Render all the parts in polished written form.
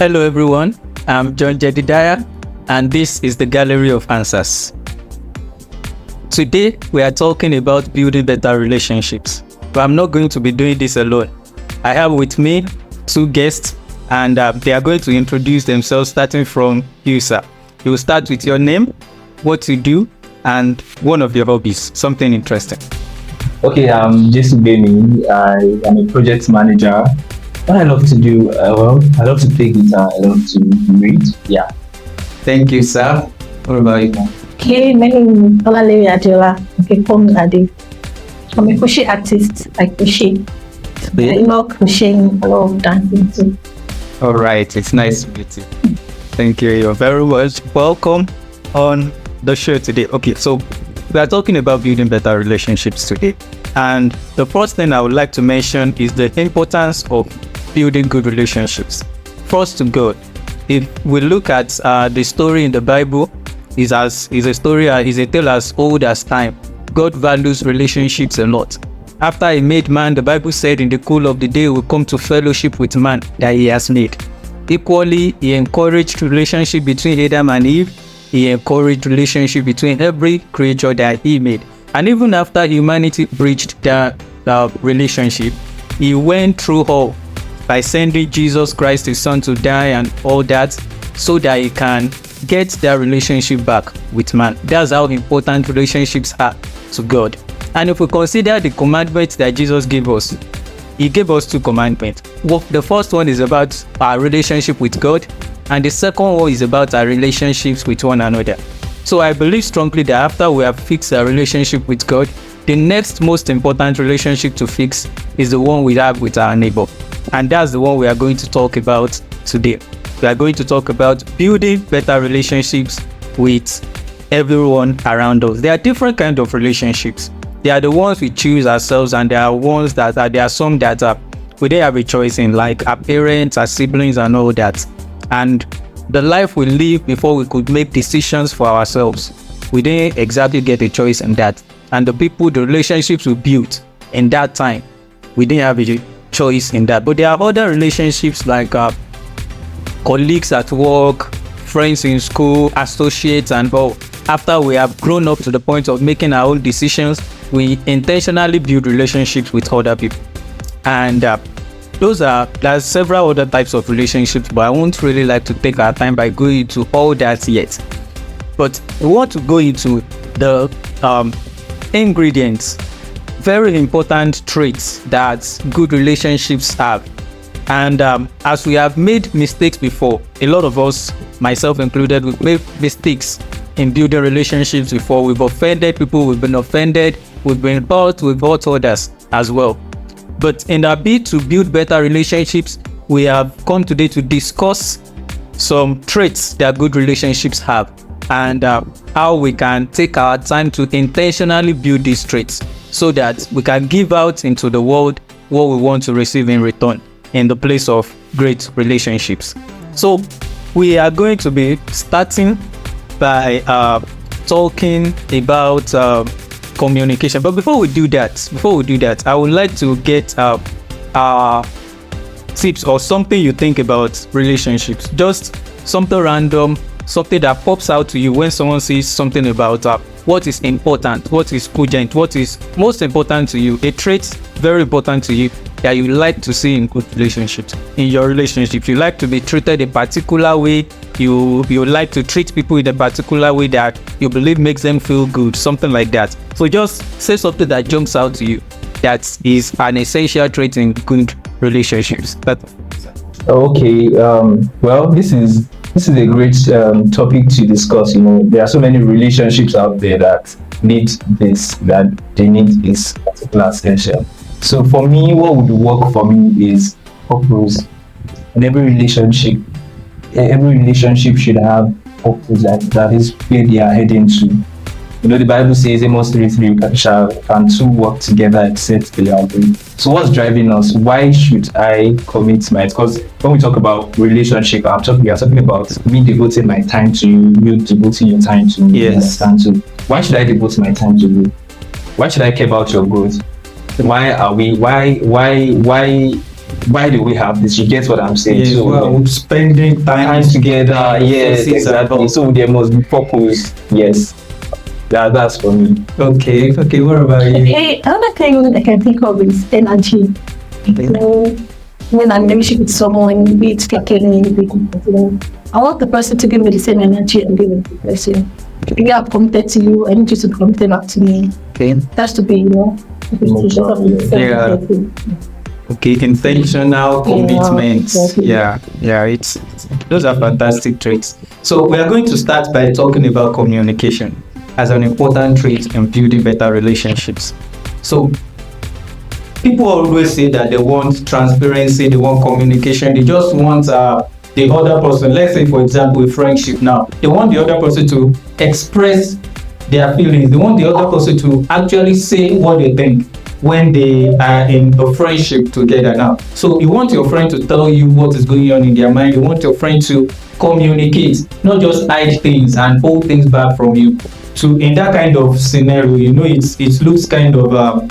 Hello everyone, I'm John Jedidiah and this is the Gallery of Answers. Today we are talking about building better relationships, but I'm not going to be doing this alone. I have with me two guests and they are going to introduce themselves, starting from you, sir. You will start with your name, what you do, and one of your hobbies, something interesting. Okay, I'm Jason Bemi. I am a project manager. What I love to do, I love to play guitar. I love to read. Yeah. Thank you, sir. What about you? Okay, my name is Olalere Adeola. Okay, call me Ade. I'm a crochet artist. I crochet. I love crocheting. I love dancing too. All right, it's nice to meet you. Thank you. You're very much welcome on the show today. Okay, so we are talking about building better relationships today. And the first thing I would like to mention is the importance of building good relationships. First to God. If we look at the story in the Bible, is a tale as old as time. God values relationships a lot. After he made man, the Bible said in the cool of the day will come to fellowship with man that he has made. Equally, he encouraged relationship between Adam and Eve. He encouraged relationship between every creature that he made. And even after humanity breached that relationship, he went through all by sending Jesus Christ, his son, to die and all that, so that he can get that relationship back with man. That's how important relationships are to God. And if we consider the commandments that Jesus gave us, he gave us two commandments. Well, the first one is about our relationship with God, and the second one is about our relationships with one another. So I believe strongly that after we have fixed our relationship with God, the next most important relationship to fix is the one we have with our neighbor. And that's the one we are going to talk about today. We are going to talk about building better relationships with everyone around us. There are different kinds of relationships. There are the ones we choose ourselves, and there are some that we didn't have a choice in, like our parents, our siblings, and all that. And the life we live before we could make decisions for ourselves, we didn't exactly get a choice in that. And the relationships we built in that time, we didn't have a choice in that. But there are other relationships like colleagues at work, friends in school, associates, and all. After we have grown up to the point of making our own decisions, we intentionally build relationships with other people. And there's several other types of relationships, but I won't really like to take our time by going into all that yet. But we want to go into the ingredients, very important traits that good relationships have. And as we have made mistakes before, a lot of us, myself included, we've made mistakes in building relationships before. We've offended people, we've been offended, we've hurt others as well. But in our bid to build better relationships, we have come today to discuss some traits that good relationships have, and how we can take our time to intentionally build these traits so that we can give out into the world what we want to receive in return in the place of great relationships. So we are going to be starting by talking about communication. But before we do that, I would like to get tips or something you think about relationships. Just something random, something that pops out to you when someone says something about what is important, what is cogent, what is most important to you, a trait very important to you that you like to see in good relationships. In your relationships, you like to be treated a particular way. You like to treat people in a particular way that you believe makes them feel good, something like that. So just say something that jumps out to you that is an essential trait in good relationships. Okay. Well, this is a great topic to discuss. You know, there are so many relationships out there that need this particular essential. So for me, what would work for me is purpose. In every relationship should have purpose, that is where they are heading to. You know, the Bible says Amos 3:3 can two work together except they agree. So what's driving us? Why should I commit because when we talk about relationship, we are talking about me devoting my time to you, you devoting your time to me. Yes. So why should I devote my time to you? Why should I care about your growth? Why why do we have this? You get what I'm saying? Yeah, So well, spending time together, yes, resources and exactly. all. So there must be purpose. Yes, that's for me. Okay, what about you? Okay, another thing I can think of is energy. So, when I'm in a relationship with someone, be it taking I want the person to give me the same energy and give me the person. If I'm committed to you, I need you to be committed back to me. Okay. That's to be, Yeah. Okay, intentional commitment. Yeah, it's those are fantastic traits. So we are going to start by talking about communication as an important trait in building better relationships. So people always say that they want transparency, they want communication, they just want the other person, let's say for example a friendship now, they want the other person to express their feelings, they want the other person to actually say what they think when they are in a friendship together now. So you want your friend to tell you what is going on in their mind, you want your friend to communicate, not just hide things and hold things back from you. So in that kind of scenario, it looks kind of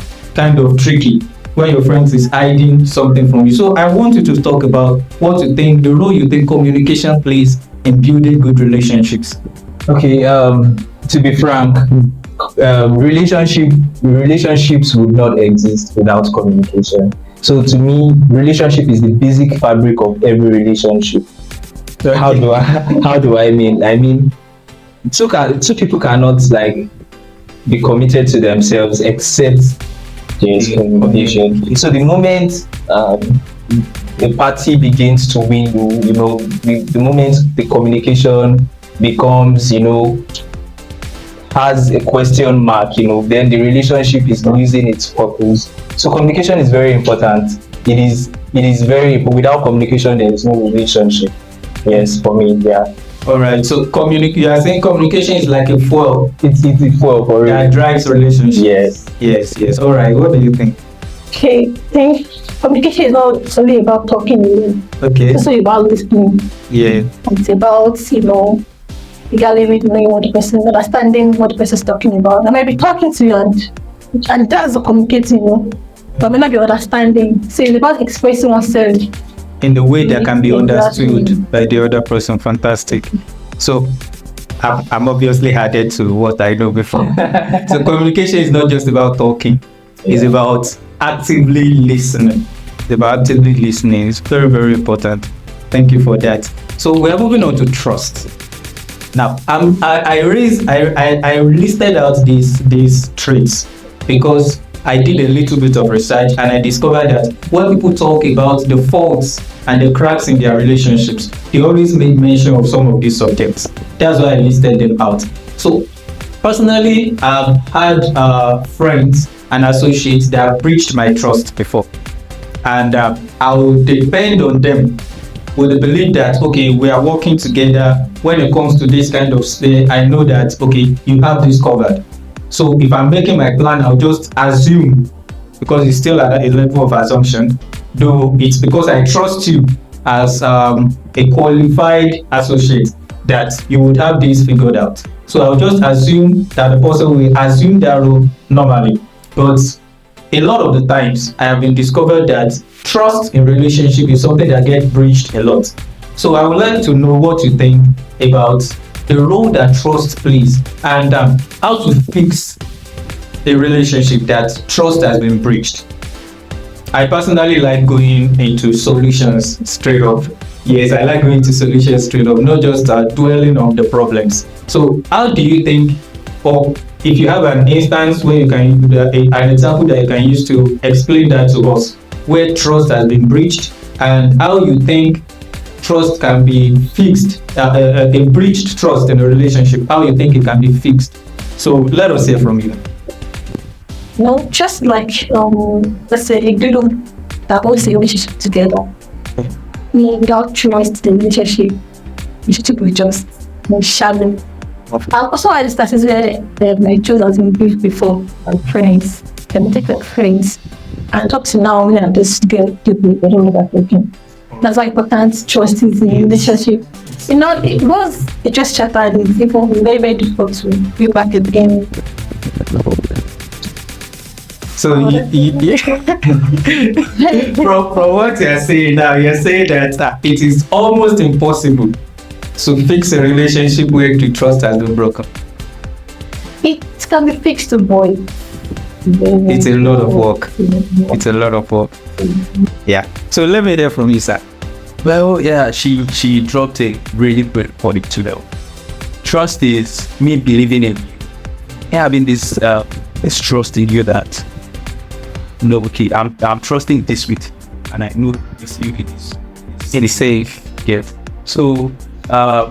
tricky when your friend is hiding something from you. So I want you to talk about what you think, the role you think communication plays in building good relationships. Okay, to be frank, relationships would not exist without communication. So to me, relationship is the basic fabric of every relationship. So how do I mean? I mean, two people cannot be committed to themselves except there's communication. So the moment the party begins to win, the moment the communication becomes, has a question mark, then the relationship is losing its purpose. So communication is very important. It is very important. Without communication, there is no relationship. Yes, for me, yeah. All right. So you are saying communication is like a fuel. It's a fuel for that it. drives relationships. Yes. All right. What do you think? Okay, I think communication is not only about talking. Okay. It's also about listening. Yeah. It's about, legally knowing what the person, understanding what the person is talking about. I might be talking to you and that's the communicating, but I may not be understanding. So it's about expressing ourselves in the way that can be understood by the other person. Fantastic. So I'm obviously added to what I know before. So communication is not just about talking. It's about actively listening. It's about actively listening. It's very, very important. Thank you for that. So we're moving on to trust. Now, I listed out these traits because I did a little bit of research and I discovered that when people talk about the faults and the cracks in their relationships, they always make mention of some of these subjects. That's why I listed them out. So personally, I've had friends and associates that have breached my trust before, and I will depend on them with the belief that, okay, we are working together. When it comes to this kind of stay, I know that, okay, you have this covered. So if I'm making my plan, I'll just assume, because it's still at a level of assumption, though it's because I trust you as a qualified associate that you would have this figured out. So I'll just assume that the person will assume their role normally. But a lot of the times I have been discovered that trust in relationship is something that gets breached a lot. So I would like to know what you think about the role that trust plays and how to fix a relationship that trust has been breached. I personally like going into solutions straight up. Yes, I like going into solutions straight up, not just dwelling on the problems. So how do you think, or if you have an instance where you can an example that you can use to explain that to us, where trust has been breached and how you think trust can be fixed, a breached trust in a relationship, how you think it can be fixed. So let us hear from you. Just like let's say a glue that holds the relationship together. Without trust in the relationship will just shallow. Also, I just that is where my children has been briefed before, and friends, can take like friends, and up to now, when I'm just people, I don't know that working. That's why important trust is in the relationship. It was just shattered. It's even very, very difficult to be back again. So from what you're saying now, you're saying that it is almost impossible to fix a relationship where the trust has been broken. It can be fixed, boy. It's a lot of work. It's a lot of work. Yeah. So let me hear from you, sir. Well, yeah, she dropped a really great point to them. Trust is me believing in you. Having this trust in you that no, okay, I'm trusting this with you, and I know this you it is safe. Yes. So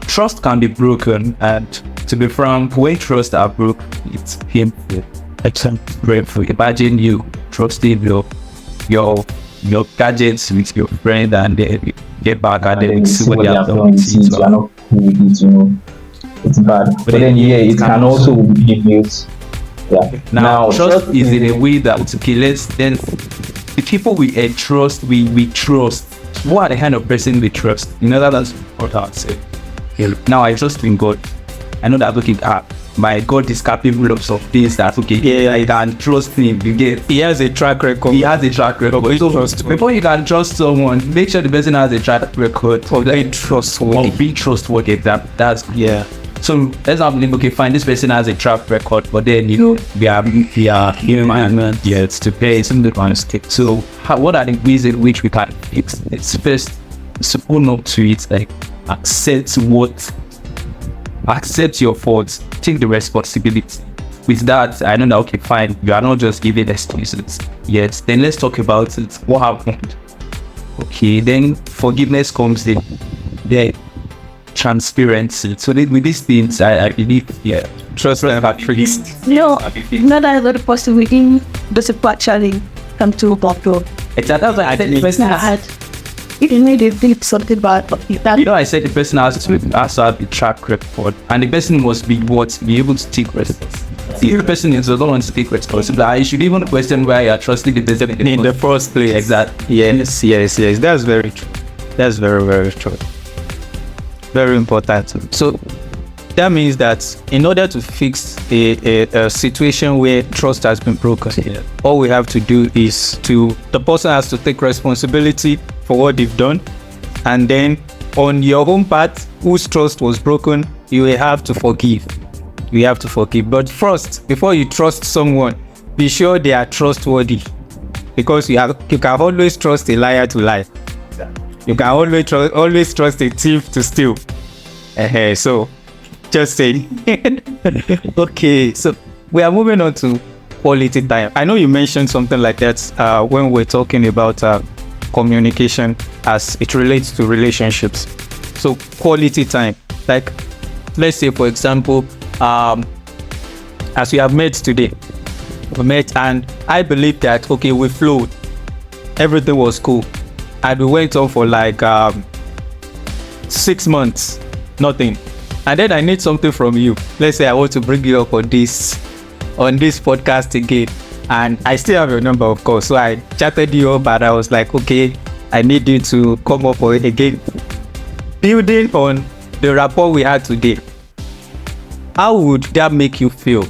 trust can be broken, and to be frank, when trust are broken, it's painful. It's painful. Imagine you trusting your gadgets with your friend, and then you get back and then see what they have done with it. You are not cool with it, it's bad. But then it can also be abused. Yeah. Now trust is in a way that okay, then the people we entrust, we trust. What are the kind of person we trust? That's what I would say. Now I trust in God. I know that okay, my God is capable of some things that okay, I can trust him. You get, he has a track record. He has a track record. But before you can trust someone, make sure the person has a track record of being trustworthy. Be trustworthy. That's yeah. So let's have okay, fine. This person has a track record, but then we are human. Yeah, it's to pay some the kind of stick. So what are the ways in which we can fix? It's first to own up to it, like accept your faults, take the responsibility. With that, I know that okay, fine, you are not just giving excuses. Yes, then let's talk about it. What happened? Okay, then forgiveness comes in. Then transparency. So with these things, I believe, trust and released. Not that it's possible within the support actually come to a bottle. Exactly. That's why I said the person has. If you need to think something bad, I said the person has to have a track record, and the person must be able to take responsibility. If the person is the one to take responsibility, you should even question why you are trusting the person in the first place. Exactly. Yes. That's very true. That's very, very true. Very important. So that means that in order to fix a situation where trust has been broken, all we have to do is the person has to take responsibility for what they've done, and then on your own part, whose trust was broken, you will have to forgive. But first, before you trust someone, be sure they are trustworthy, because you can always trust a liar to lie. You can always trust a thief to steal. So just saying. Okay, so we are moving on to quality time. I know you mentioned something like that when we're talking about communication as it relates to relationships. So quality time, like let's say for example, as we have met today, and I believe that okay, we flowed, everything was cool, and we went on for like 6 months, nothing. And then I need something from you. Let's say I want to bring you up on this podcast again, and I still have your number, of course. So I chatted you up, and I was like, okay, I need you to come up on it again. Building on the rapport we had today, how would that make you feel?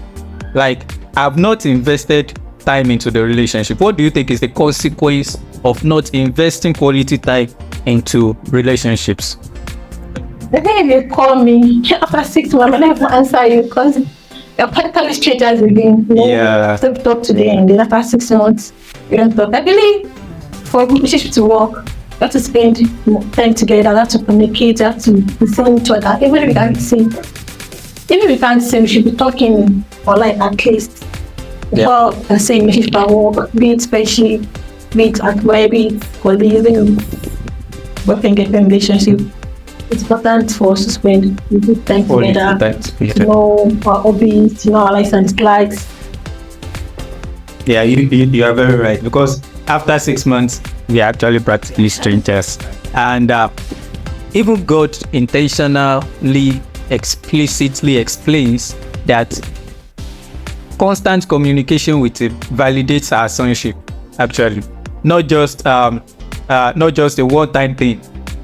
Like, I've not invested time into the relationship. What do you think is the consequence of not investing quality time into relationships? The thing is, you call me after 6 months, I never answer you because you're practically strangers again. Yeah. So we talk today, and then after 6 months, we don't talk. I believe for a relationship to work, you have to spend time together, you have to communicate, you have to listen to each other. Even if we can't sing, we should be talking online at least. Before saying relationship at work, be it spreadsheet, be it at work, be it colleagues, working get a relationship. It's important for us to spend good time together, to know our hobbies, to know our likes and dislikes. Yeah, you are very right, because after 6 months, we are actually practically strangers. And even God intentionally, explicitly explains that constant communication with it validates our sonship, actually. Not just a one-time thing.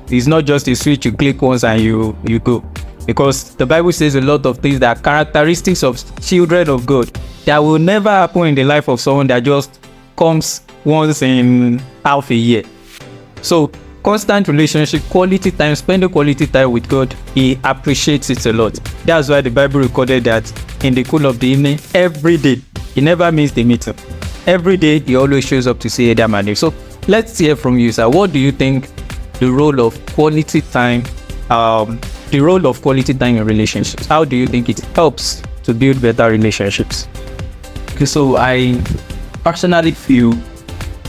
It's not just a switch you click once and you go. Because the Bible says a lot of things that are characteristics of children of God that will never happen in the life of someone that just comes once in half a year. So constant relationship, quality time, spending quality time with God, he appreciates it a lot. That's why the Bible recorded that in the cool of the evening, every day, he never missed the meeting. Every day, he always shows up to see Adam and Eve. So let's hear from you, sir. What do you think the role of quality time, in relationships? How do you think it helps to build better relationships? Okay, so I personally feel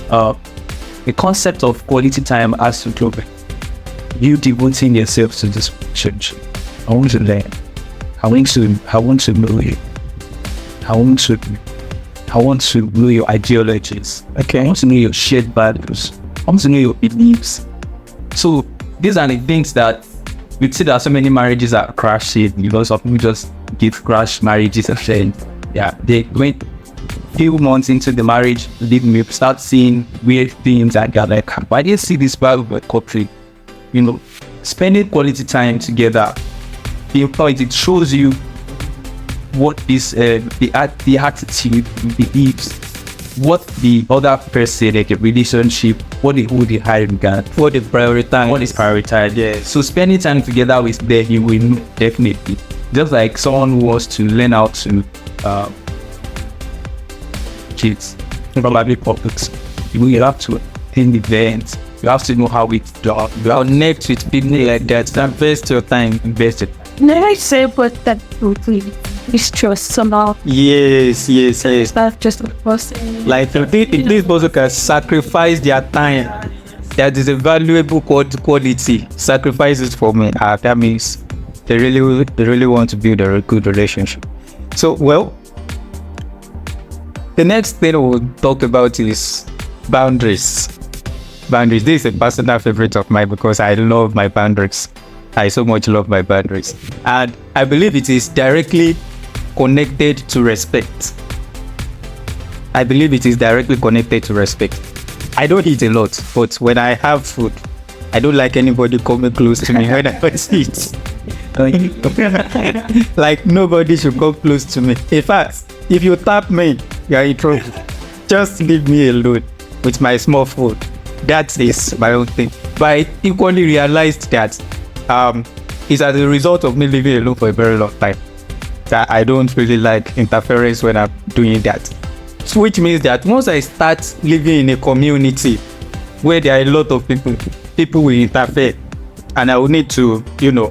the concept of quality time has to do with you devoting yourself to this relationship. I want to learn. I want to know you. I want to know your ideologies. Okay. I want to know your shared values. I want to know your beliefs. So these are the things that we see that so many marriages are crashing because of people just get crashed marriages and then they went few months into the marriage, we start seeing weird things and they're like, why do you see this Bible couple? Spending quality time together, it shows you what is the attitude, beliefs, what the other person, like a relationship, what they hold in high regard, what is prioritized. Yeah. So spending time together with them, you will know, definitely. Just like someone who wants to learn how to cheat, probably publics. You have to attend events. You have to know how it's done. You have to connect with people like that. Invest your time. Invest it. Never say but that is trust somehow. Yes. That's just a person. Like if this person can sacrifice their time, that is a valuable quality. Sacrifice it for me. That means they really want to build a good relationship. So the next thing we'll talk about is boundaries. Boundaries. This is a personal favorite of mine because I love my boundaries. I so much love my boundaries. And I believe it is directly connected to respect. I don't eat a lot, but when I have food, I don't like anybody coming close to me when I eat. Like nobody should come close to me. In fact, if you tap me, you're in trouble. Just leave me alone with my small food. That is my own thing. But I equally realized that it's as a result of me living alone for a very long time that I don't really like interference when I'm doing that. So which means that once I start living in a community where there are a lot of people will interfere, and I will need to,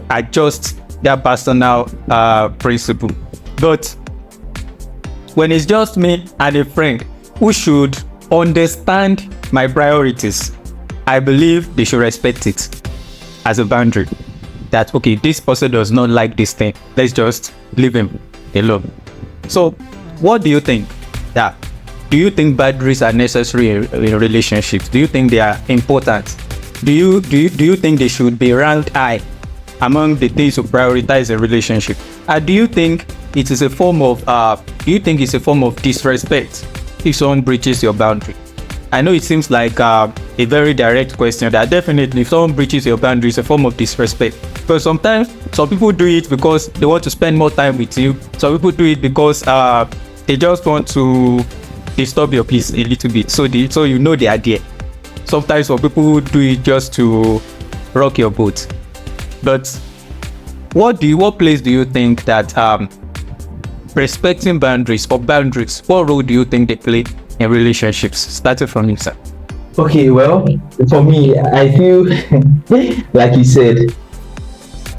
adjust their personal principle. But when it's just me and a friend who should understand my priorities, I believe they should respect it as a boundary. That, okay, this person does not like this thing. Let's just leave him alone. So what do you think? Do you think boundaries are necessary in relationships? Do you think they are important? Do you think they should be ranked high among the things to prioritize a relationship? And do you think it's a form of disrespect if someone breaches your boundary? I know it seems like a very direct question. That definitely, if someone breaches your boundary, it's a form of disrespect. But sometimes some people do it because they want to spend more time with you. Some people do it because they just want to disturb your peace a little bit. So you know they are there. Sometimes some people do it just to rock your boat. But what place do you think that respecting boundaries, what role do you think they play in relationships? Starting from you, sir. Okay, well, for me, I feel like you said,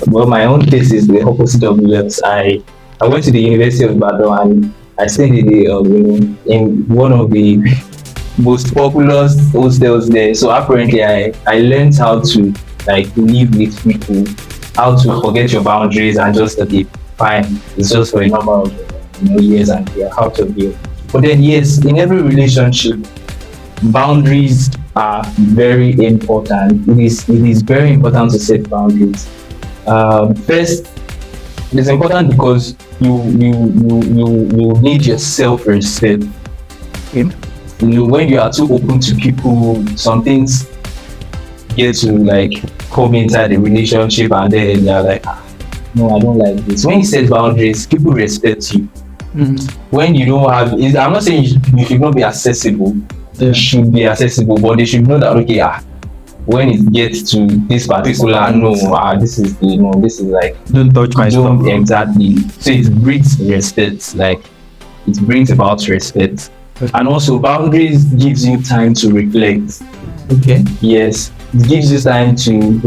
well, my own case is the opposite of yours. I went to the University of Ibadan and I stayed in one of the most popular hostels there. So apparently I learned how to live with people, how to forget your boundaries and just fine, it's just for a number of years and you're out of here. But then yes, in every relationship, boundaries are very important. It is very important to set boundaries. First, it is important because you need your self-respect. When you are too open to people, some things get to come inside the relationship and then they're like, no, I don't like this. When you set boundaries, people respect you. When you don't have, I'm not saying you should not be accessible, should be accessible, but they should know that okay, when it gets to this particular this is this is like Don't touch my stuff. exactly. So it brings respect, like it brings about respect, and also boundaries gives you time to reflect. Okay. Yes, it gives you time to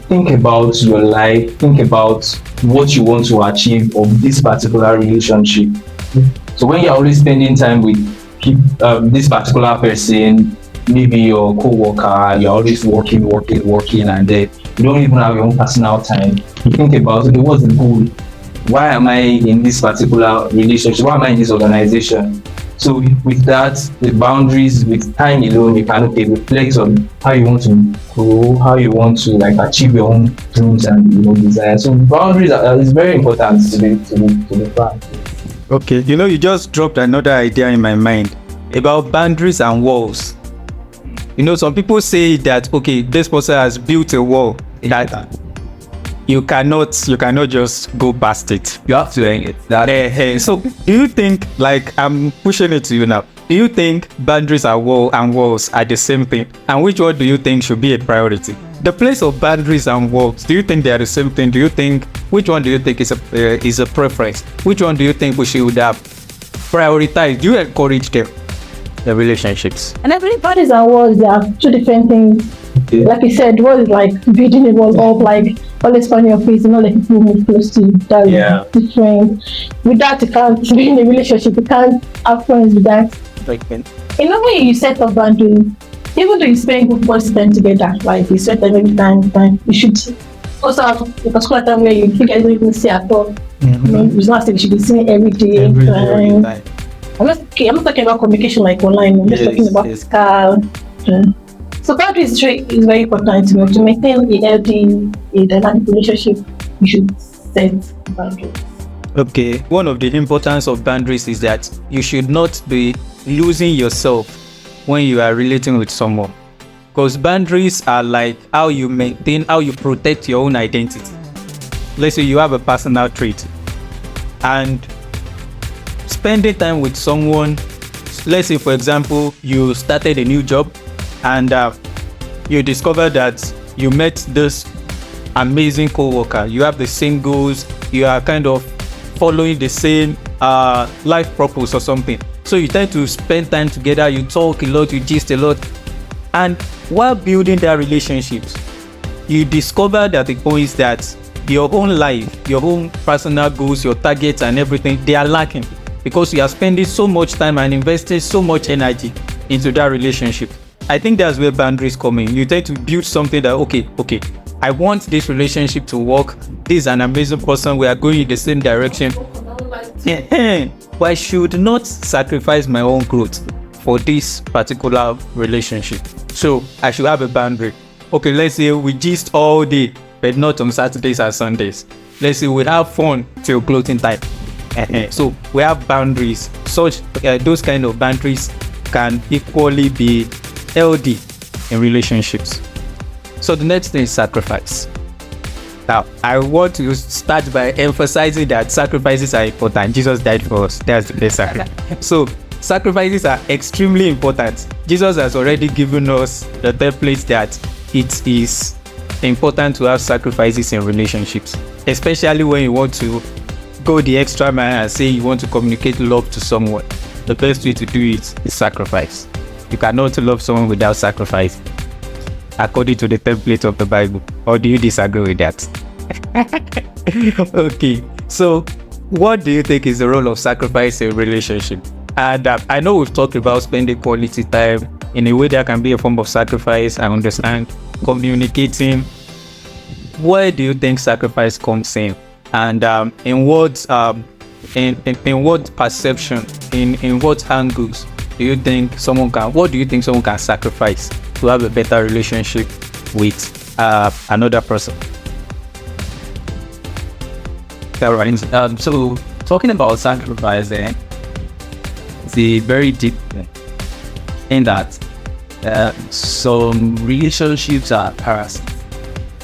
think about your life, think about what you want to achieve of this particular relationship. So when you're always spending time with this particular person, maybe your co-worker, you're always working, and then you don't even have your own personal time. You think about, okay, what's the goal? Why am I in this particular relationship? Why am I in this organization? So with that, the boundaries, with time alone, you can reflect on how you want to grow, how you want to achieve your own dreams and desires. So boundaries is very important to the plan. Okay, you just dropped another idea in my mind about boundaries and walls. Some people say that okay, this person has built a wall that you cannot just go past it. You have to hang it. So do you think, I'm pushing it to you now, do you think boundaries and walls are the same thing? And which one do you think should be a priority? The place of boundaries and walls, do you think they are the same thing? Which one do you think is a preference? Which one do you think we should have prioritized? Do you encourage them, the relationships? And everybody's and walls, they are two different things. Yeah. Like you said, wall is like building a wall up, always find your face, like people move close to you. That's different. With that, you can't be in a relationship, you can't have friends with that. In a way, you set up boundaries. Even though you spend good quality time together, you set them every time, you should also have a particular time where you guys don't even see at all. It's not that you should be seeing every day. Every time. I'm not talking about communication online. I'm just talking about physical. So boundaries is very important to maintain a healthy, dynamic relationship. You should set boundaries. Okay, one of the importance of boundaries is that you should not be losing yourself when you are relating with someone, because boundaries are like how you protect your own identity. Let's say you have a personal trait and spending time with someone, let's say for example you started a new job and you discover that you met this amazing co-worker, you have the same goals, you are kind of following the same life purpose or something, so you tend to spend time together, you talk a lot, you gist a lot, and while building that relationships you discover that the point is that your own life, your own personal goals, your targets and everything, they are lacking because you are spending so much time and investing so much energy into that relationship. I think that's where boundaries come in. You tend to build something that okay, I want this relationship to work. This is an amazing person. We are going in the same direction. But I should not sacrifice my own growth for this particular relationship. So I should have a boundary. Okay, let's say we gist all day, but not on Saturdays and Sundays. Let's say we have fun till closing time. So we have boundaries. Those kind of boundaries can equally be healthy in relationships. So the next thing is sacrifice. Now, I want to start by emphasizing that sacrifices are important. Jesus died for us. That's the best sacrifice. So sacrifices are extremely important. Jesus has already given us the template that it is important to have sacrifices in relationships, especially when you want to go the extra mile and say you want to communicate love to someone. The best way to do it is sacrifice. You cannot love someone without sacrifice, according to the template of the Bible. Or do you disagree with that? Okay, so what do you think is the role of sacrifice in a relationship? And I know we've talked about spending quality time in a way that can be a form of sacrifice. I understand communicating. Where do you think sacrifice comes in? And in what perception, in what angles do you think someone can sacrifice to have a better relationship with another person? Right. So talking about sacrifice, it's a very deep thing in that some relationships are parasites.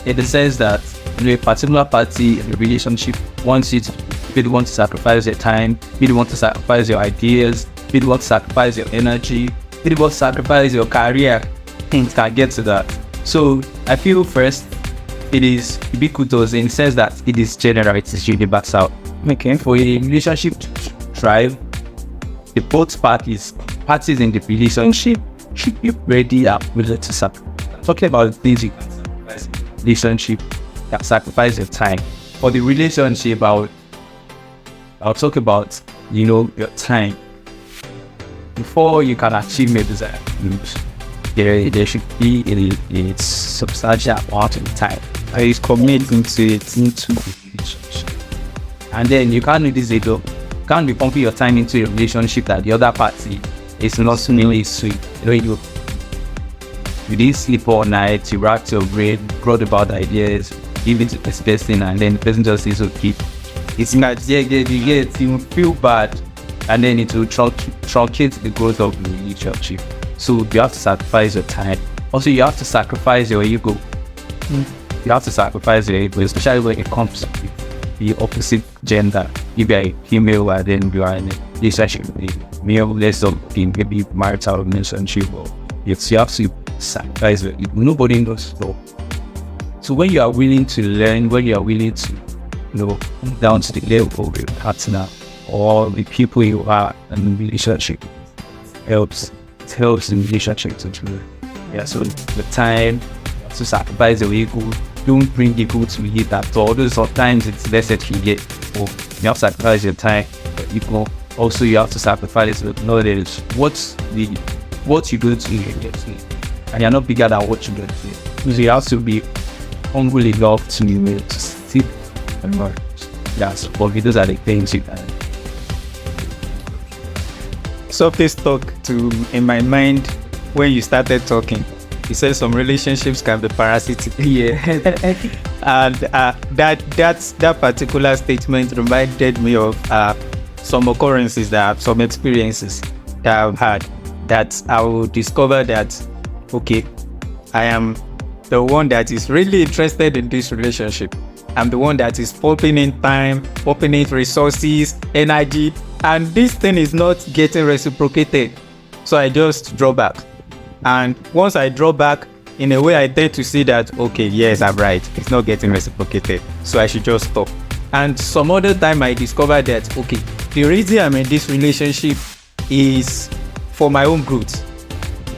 In the sense that a particular party in the relationship wants you to want to sacrifice your time, you want to sacrifice your ideas, you want to sacrifice your energy, it will sacrifice your career can get to that. So I feel first, it is ubiquitous in the sense that it is general, it is universal. Okay. For a relationship to thrive, the both parties in the relationship should be ready and willing to sacrifice. Talking about things you can sacrifice in the relationship, you can sacrifice your time. For the relationship, I'll talk about, your time. Before you can achieve your desire, there should be a substantial amount of time. Is committing to it. Into the relationship. And then you can't do this alone. You can't be pumping your time into a relationship that the other party is not really sweet. You didn't sleep all night, you racked your brain, brought about ideas, give it to this person, and then the person just says, okay. It's not, you feel bad, and then it will truncate the growth of the relationship. So you have to sacrifice your time. Also, you have to sacrifice your ego. You have to sacrifice your ego, especially when it comes to the opposite gender. If you're a female and then you are in a relationship with a male, let's say maybe marital relationship, or you have to sacrifice your ego. Nobody knows so. So when you are willing to learn, when you are willing to, come down to the level of your partner or the people you are in the relationship, it helps the relationship to grow. Yeah, so the time, to sacrifice your ego. Don't bring ego to it at all. Although sometimes it's less that you get. You have to sacrifice your time, but ego. Also, you have to sacrifice the knowledge. What you do to get to, and you're not bigger than what you do to. So you have to be humble enough to sit and learn. Yeah, so for me, those are the things you can. Something stuck in my mind when you started talking. You said some relationships can be parasitic. Yeah. And that particular statement reminded me of some occurrences some experiences that I've had, that I will discover that, okay, I am the one that is really interested in this relationship. I'm the one that is pumping in time, pumping in resources, energy, and this thing is not getting reciprocated. So I just draw back. And once I draw back, in a way I tend to see that, okay, yes, I'm right, it's not getting reciprocated, so I should just stop. And some other time I discovered that, okay, the reason I'm in this relationship is for my own growth.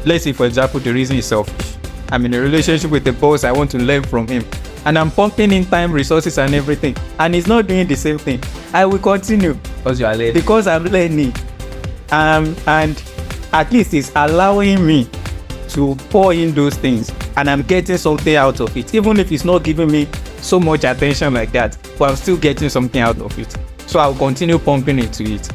Let's say, for example, the reason is selfish. I'm in a relationship with the boss, I want to learn from him, and I'm pumping in time, resources and everything, and he's not doing the same thing. I will continue Because you are learning. because I'm learning, and at least it's allowing me to pour in those things, and I'm getting something out of it, even if it's not giving me so much attention like that, but I'm still getting something out of it. So I'll continue pumping into it.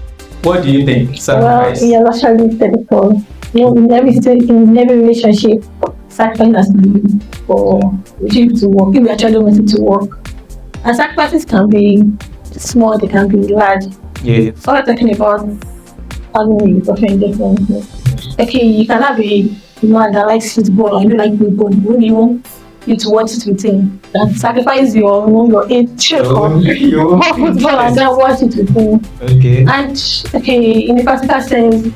What do you think? Well, yeah, actually said it all. In every relationship, sacrifice has to be for relationship to work. If we actually want it to work, and sacrifices can be small, they can be large. Yeah. So we're talking about having a different things. Okay, you can have a man that likes football and you like football. When you want you to watch it with him, and sacrifice your age for football and then watch it with him. Okay. And okay, in the practical sense,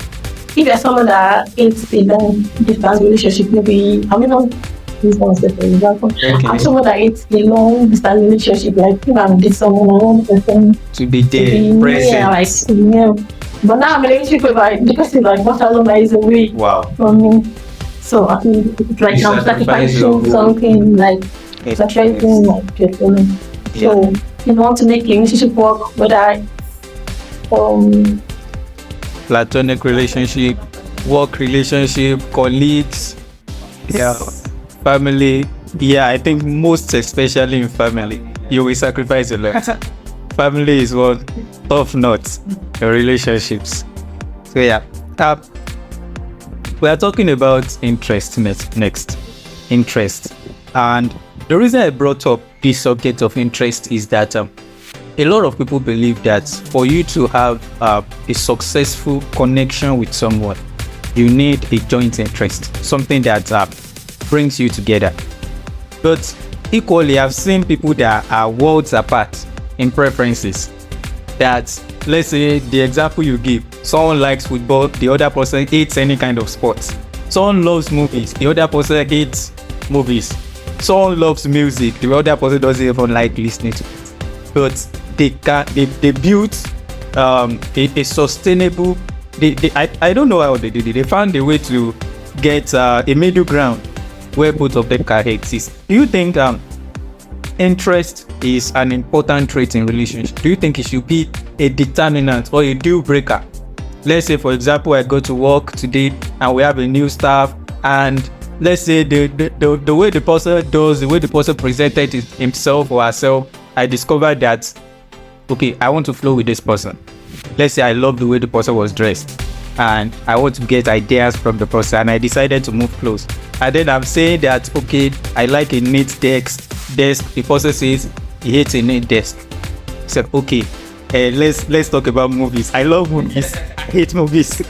if you're someone that hates a long distance relationship, maybe not this one for example. Okay. I'm someone that hates a long distance relationship, like if I'm with someone, I want the person To be there, present. yeah. But now I'm in a relationship where the person like 1,000 miles away Wow. from me. So I think it's like You I'm sacrifice your sacrificing goal. something, like Yes. sacrificing like people. So you want to make a relationship work, whether Platonic relationship, work relationship, colleagues, family. Yeah, I think most especially in family, you will sacrifice a lot. Family is one tough nut in relationships. So yeah, we are talking about interest next. Interest, and the reason I brought up this subject of interest is that a lot of people believe that for you to have a successful connection with someone, you need a joint interest, something that brings you together. But equally, I've seen people that are worlds apart in preferences. That, let's say, the example you give, Someone likes football, the other person hates any kind of sports. Someone loves movies, the other person hates movies. Someone loves music, the other person doesn't even like listening to it. But they built a sustainable. I don't know how they did it. They found a way to get a middle ground where both of them can exist. Do you think interest is an important trait in relationship? Do you think it should be a determinant or a deal breaker? Let's say, for example, I go to work today and we have a new staff, and let's say the way the person does, the way the person presented himself or herself, I discovered that, okay, I want to flow with this person. Let's say I love the way the person was dressed and I want to get ideas from the person, and I decided to move close. And then I'm saying that, okay, I like a neat desk. The person says he hates a neat desk. I said, okay, let's talk about movies. I love movies. I hate movies.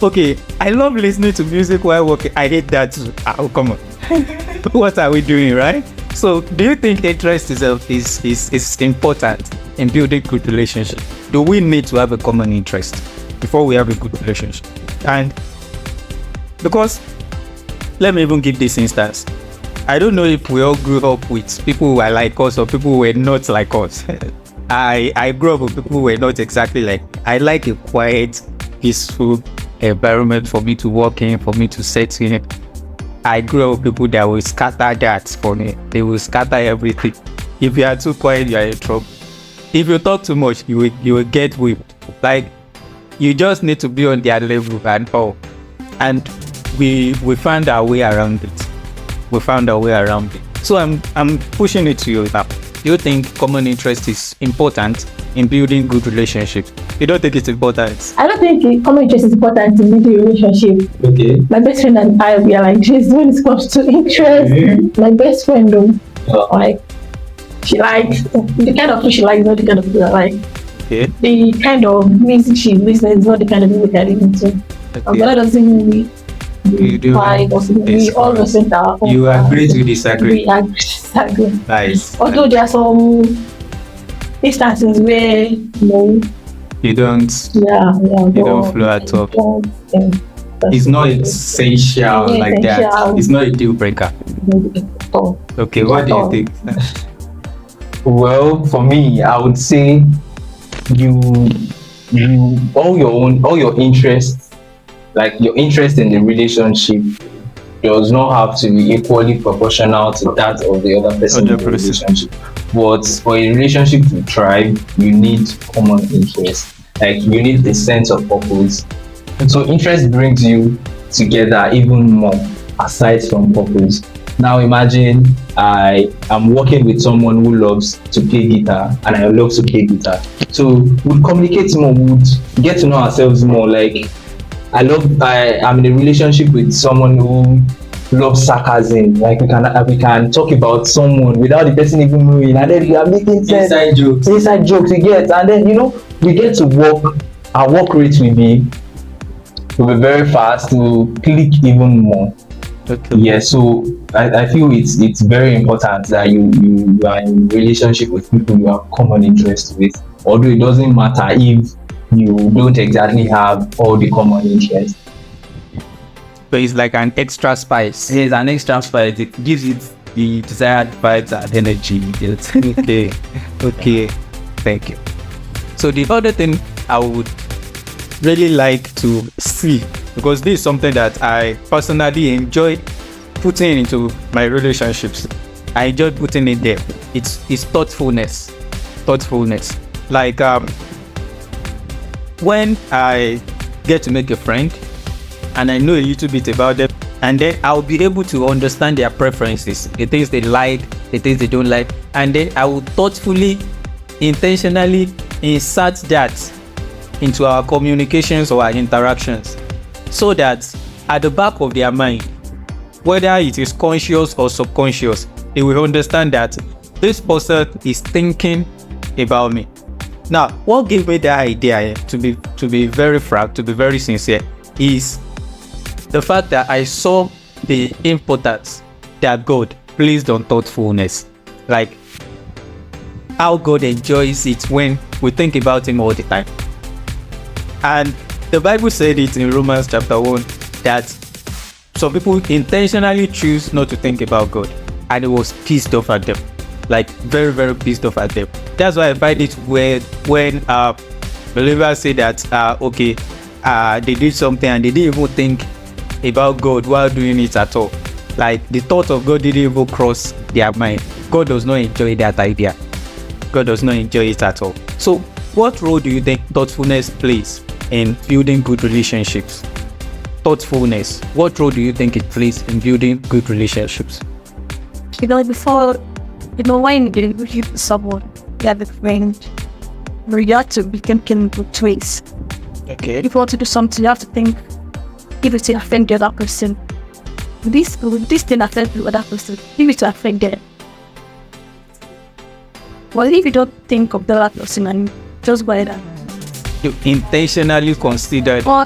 Okay, I love listening to music while working. I hate that too. Oh, come on. What are we doing, right? So, do you think interest is important in building good relationship? Do we need to have a common interest before we have a good relationship? And because, let me even give this instance. I don't know if we all grew up with people who are like us or people who were not like us. I grew up with people who were not exactly like. I like a quiet, peaceful environment for me to work in, for me to set in. I grew up with people that will scatter that for me. They will scatter everything. If you are too quiet, you are in trouble. If you talk too much, you will get whipped. Like, you just need to be on their level and all. And we found our way around it. We found our way around it. So I'm pushing it to you now. Do you think common interest is important in building good relationships? You don't think it's important? I don't think common interest is important in building a relationship. Okay. My best friend and I, we are like this when it comes to interest. My best friend, though, like, she likes the kind of food she likes, not the kind of food I like. Okay. The kind of music she listens is not the kind of music I listen to. But that doesn't mean You do. we all respect our own. You agree to disagree. We agree to disagree. Nice. Although there are some instances where you don't flow at all. It's not essential like that. It's not a deal breaker. Okay, what do you think? Well, for me, I would say you all your interests, like your interest in the relationship, does not have to be equally proportional to that of the other person in the relationship. But for a relationship to thrive, you need common interest. Like, you need a sense of purpose. So interest brings you together even more aside from purpose. Now imagine I am working with someone who loves to play guitar and I love to play guitar. So we'll communicate more, we'll get to know ourselves more. Like, I'm in a relationship with someone who loves sarcasm. Like, we can talk about someone without the person even knowing, and then we are making sense. Inside jokes we get, and then we get to work. Our work rate will be very fast, to click even more. Okay. Yeah, so I feel it's very important that you are in a relationship with people you have common interests with. Although it doesn't matter if you don't exactly have all the common interests. But it's like an extra spice. It's an extra spice. It gives it the desired vibes and energy. Okay. Thank you. So the other thing I would really like to see, because this is something that I personally enjoy putting into my relationships. I enjoy putting it there. It's thoughtfulness. Like, when I get to make a friend and I know a little bit about them, and then I'll be able to understand their preferences, the things they like, the things they don't like, and then I will thoughtfully, intentionally insert that into our communications or our interactions, so that at the back of their mind, whether it is conscious or subconscious, they will understand that this person is thinking about me. Now, what gave me the idea, to be very frank, to be very sincere, is the fact that I saw the importance that God placed on thoughtfulness. Like, how God enjoys it when we think about Him all the time. And The Bible said it in Romans chapter 1 that some people intentionally choose not to think about God, and it was pissed off at them, like very, very pissed off at them. That's why I find it weird when believers say that they did something and they didn't even think about God while doing it at all. Like the thought of God didn't even cross their mind. God does not enjoy that idea. God does not enjoy it at all. So what role do you think thoughtfulness plays in building good relationships? Thoughtfulness, what role do you think it plays in building good relationships? Before, when you with someone, you have a friend, you have to be thinking good ways. Okay. If you want to do something, you have to think, if it's to offend the other person, this thing affects the other person, if it's to offend them. Well, if you don't think of the other person and just go ahead, You intentionally considered. or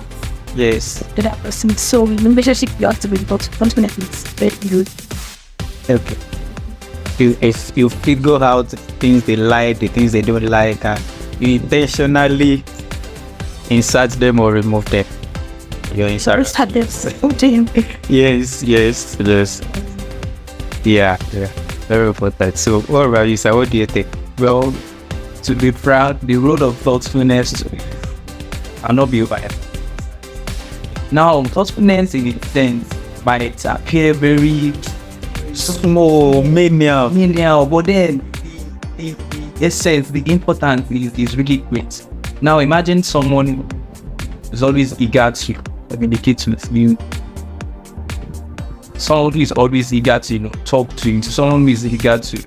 Yes. the other person. So in a relationship, you have to be thoughtful. It's very good. Okay. If you figure out the things they like, the things they don't like, and you intentionally insert them or remove them. You're insert. Just had this. Damn. Yes. Yeah. Very important. So what about you, sir? What do you think? Well, to be proud, the role of thoughtfulness will not be over. Now, thoughtfulness in its sense might appear very Small, menial. but then the essence, the importance is really great. Now, imagine someone is always eager to communicate with you. Someone who is always eager to talk to you. Someone who is eager to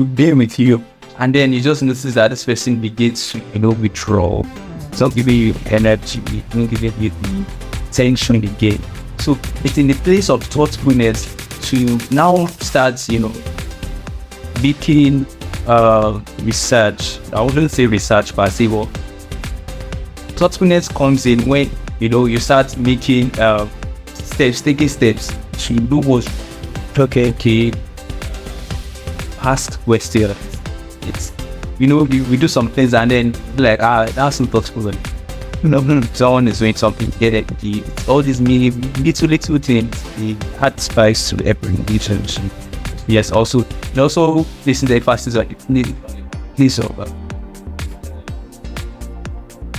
be with you. And then you just notice that this person begins to withdraw. It's not giving you energy, it's not giving you the tension again. So it's in the place of thoughtfulness to now start, making research. I wouldn't say research, but I say what thoughtfulness comes in when you start making taking steps to do what ask questions. It's we do some things and then like that's not thoughtful. Someone is doing something, get it. All these little things, the add spice to every relationship. Yes, also listen to the fastest like please over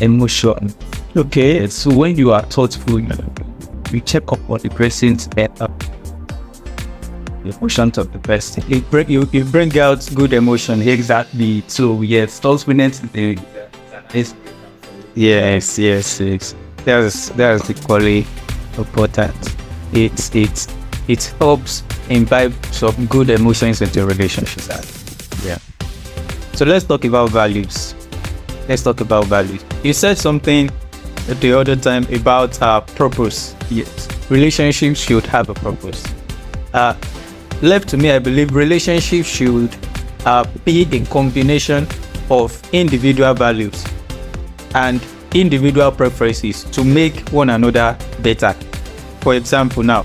emotion. Okay. So when you are thoughtful, you check up on the person's better. The emotions of the person. You bring out good emotion. Exactly. So yes, thoughtfulness is Yes. That's equally important. It helps imbibe some good emotions into relationships. Yeah. So let's talk about values. You said something the other time about purpose. yes. Relationships should have a purpose. Left to me, I believe relationships should be a combination of individual values and individual preferences to make one another better. For example, now,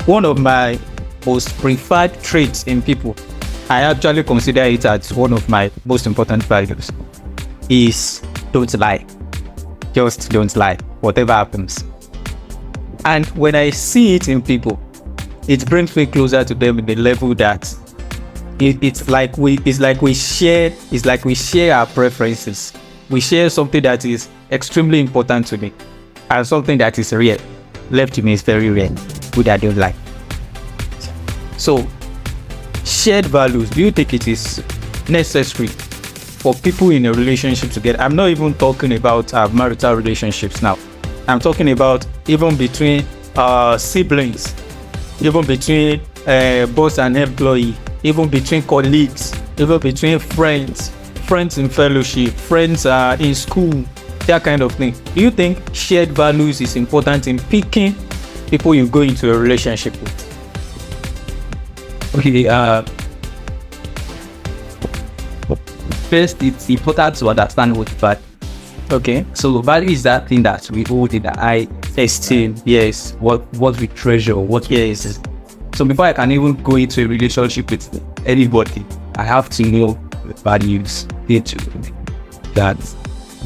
one of my most preferred traits in people, I actually consider it as one of my most important values, is don't lie. Just don't lie, whatever happens. And when I see it in people, it brings me closer to them in the level that it's like we share our preferences. We share something that is extremely important to me and something that is real. Left to me is very real. Good, I don't like. So, shared values. Do you think it is necessary for people in a relationship to get? I'm not even talking about marital relationships now. I'm talking about even between siblings, even between boss and employee, even between colleagues, even between friends in fellowship, friends in school, that kind of thing. Do you think shared values is important in picking people you go into a relationship with? Okay, first it's important to understand what value. Okay. So value is that thing that we hold in the high esteem. Yes, what we treasure, what we Yes. So before I can even go into a relationship with anybody, I have to know the values into that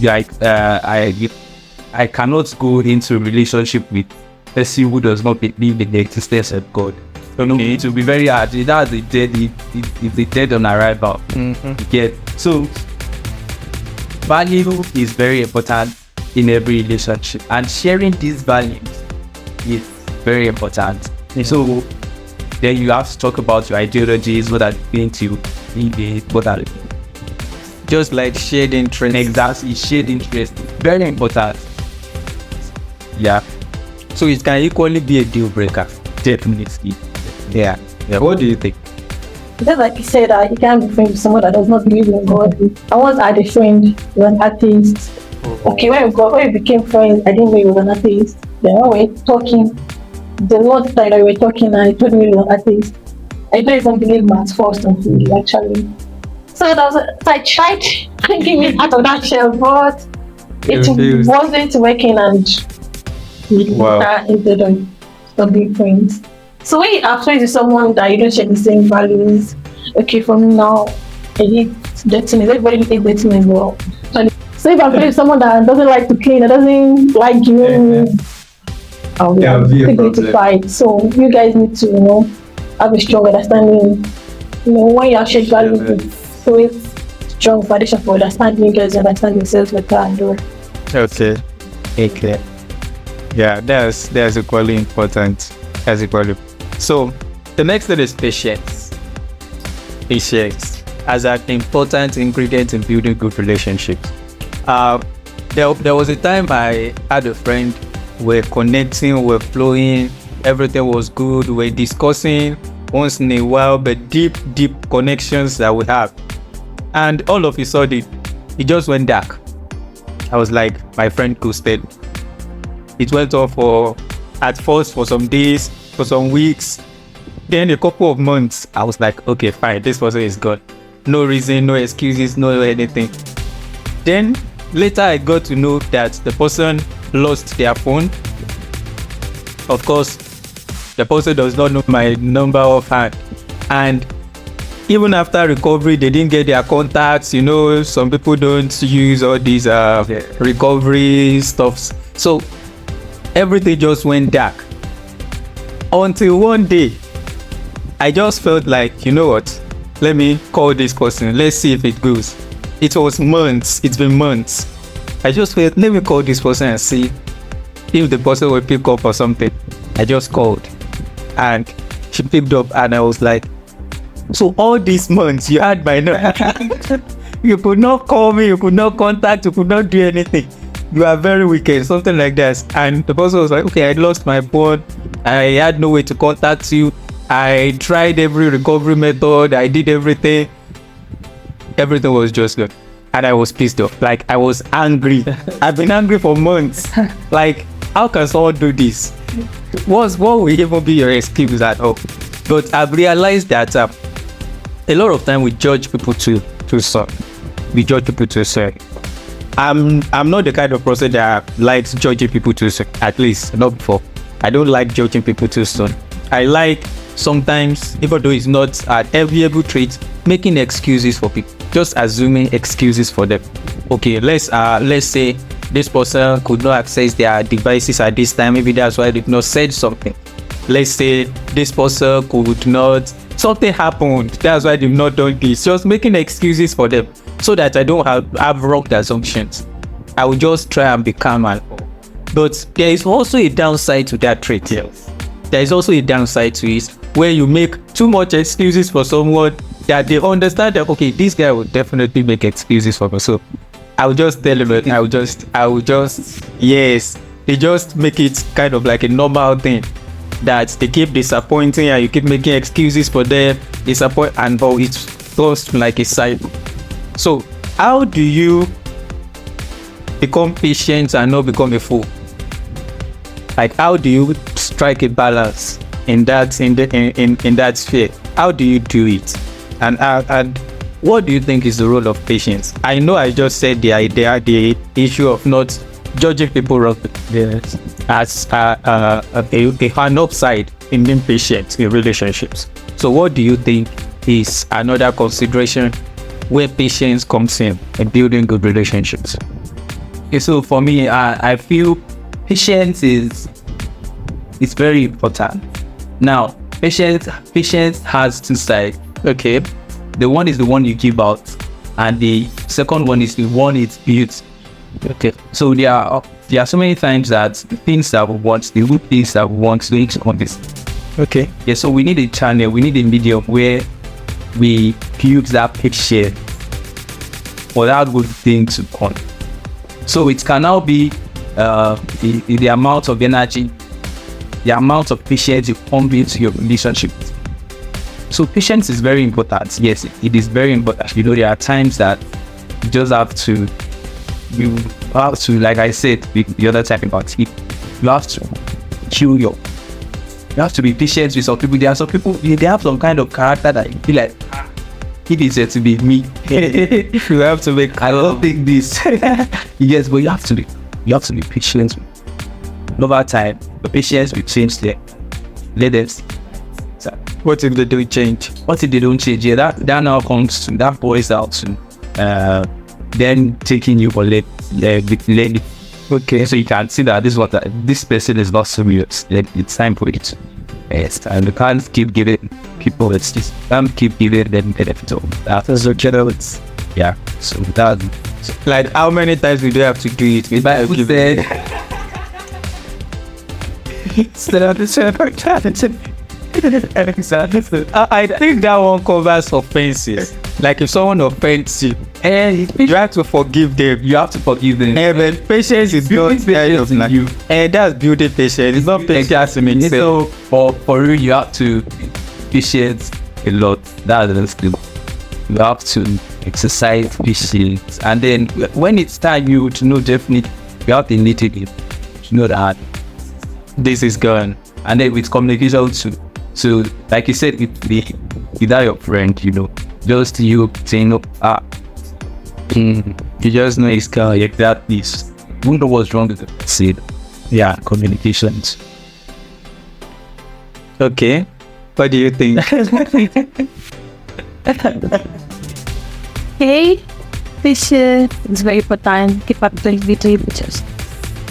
like I cannot go into a relationship with a person who does not believe in the existence of God. So it will be very hard. That's the dead on arrival. Yeah. So value is very important in every relationship, and sharing these values is very important. So then you have to talk about your ideologies, what are you going to lead, what are Just like shared interest. exactly shared interest. Very important. Yeah, So it can equally be a deal breaker. definitely. Yeah. What do you think? Just like you said, you can't be friends with someone that does not believe in God. I once had a friend who was an atheist. Okay, when we became friends, I didn't know he was an atheist. Then when we were talking, the Lord time that we were talking, and he told me he was an atheist. I didn't even believe him at first until he actually. So I tried bringing me out of that shell, but it Refused. wasn't working, and we Wow. ended on not being friends. So when you are friends with someone that you don't share the same values, okay, from now, I hate dating. Everybody hates dating as well. So if I'm friends with someone that doesn't like to clean, that doesn't like you, Yeah, it's be a going to problem. fight. So you guys need to, have a strong understanding. When you have shared values, so it's strong foundation for understanding. You guys understand yourselves better and all. Okay. Okay. Yeah, that's equally important. That's equally. So the next thing is patience. Patience as an important ingredient in building good relationships. There was a time I had a friend. We're connecting, we're flowing, everything was good. We're discussing once in a while, but deep connections that we have. And all of a sudden, it just went dark. I was like, my friend ghosted. It went on at first for some days, for some weeks, then a couple of months. I was like, okay, fine, this person is gone. No reason, no excuses, no anything. Then later I got to know that the person lost their phone. Of course, the person does not know my number offhand. And even after recovery, they didn't get their contacts. Some people don't use all these recovery stuffs. So everything just went dark. Until one day, I just felt like, you know what? Let me call this person. Let's see if it goes. It was months. It's been months. I just felt, let me call this person and see if the person will pick up or something. I just called. And she picked up and I was like, so all these months you had my number. You could not call me, you could not contact, you could not do anything. You are very wicked, something like that. And the person was like, okay, I lost my phone. I had no way to contact you. I tried every recovery method. I did everything. Everything was just good. And I was pissed off. Like, I was angry. I've been angry for months. Like, how can someone do this? What will even be your excuse at all? But I've realized that a lot of time we judge people too soon. We judge people too soon. I'm not the kind of person that likes judging people too soon. At least not before. I don't like judging people too soon. I like sometimes, even though it's not an enviable trait, making excuses for people. Just assuming excuses for them. Okay, let's say this person could not access their devices at this time. Maybe that's why they've not said something. Let's say this person could not. Something happened. That's why they've not done this. Just making excuses for them so that I don't have wrong assumptions. I will just try and be calm and all. But there is also a downside to that trait. Yes. There is also a downside to it where you make too much excuses for someone that they understand that, okay, this guy will definitely make excuses for me. So I will just tell him, I will just, yes, they just make it kind of like a normal thing that they keep disappointing and you keep making excuses for them, disappoint, and it goes like a cycle. So how do you become patient and not become a fool? Like, how do you strike a balance in that sphere? How do you do it? And what do you think is the role of patience? I know I just said the issue of not judging people wrongly as an upside in being patient in relationships. So what do you think is another consideration where patience comes in building good relationships? Okay, so for me, I feel patience is very important. Now, patience has two sides. Okay, the one is the one you give out, and the second one is the one it's built. Okay, so there are so many times that things that we want, the good things that we want to each on this. Okay. Yeah, so we need a channel, we need a medium where we use that patience for that good thing to come. So it can now be the amount of energy, the amount of patience you pump into your relationship. So patience is very important. Yes, it is very important. You know, there are times that you just have to, like I said the other time about it, you have to you have to be patient with some people. There are some people, they have some kind of character that you feel like, it is said to be me. You have to make, I don't think this. Yes, but you have to be patient. Over time, the patience will change there. Let them see. So, What if they do change? what if they don't change? Yeah, that now comes to, that boils out to then taking you for let it. Okay, so you can see that this person is not serious. Like, it's time for it. Yes, and you can't keep giving people, it's just can't keep giving them benefit of that. So generals. Yeah, so that, Like, how many times we do have to do it? We might give said, I think that one covers offenses. Like, if someone offends you, you have to forgive them. you have to forgive them. But patience is not patience in you. that's building patience. It's not patience in itself. So for you, you have to be patient a lot. That's the skill. You have to exercise patience, and then when it's time, you to know definitely you have the initiative to know that this is gone, and then with communication too. So like you said, without your friend, you know, just you saying, you just know it's kind of like that. This, you don't know what's wrong with it. Said, yeah, communications. Okay. What do you think? Okay, patience is very important. Keep up the pictures.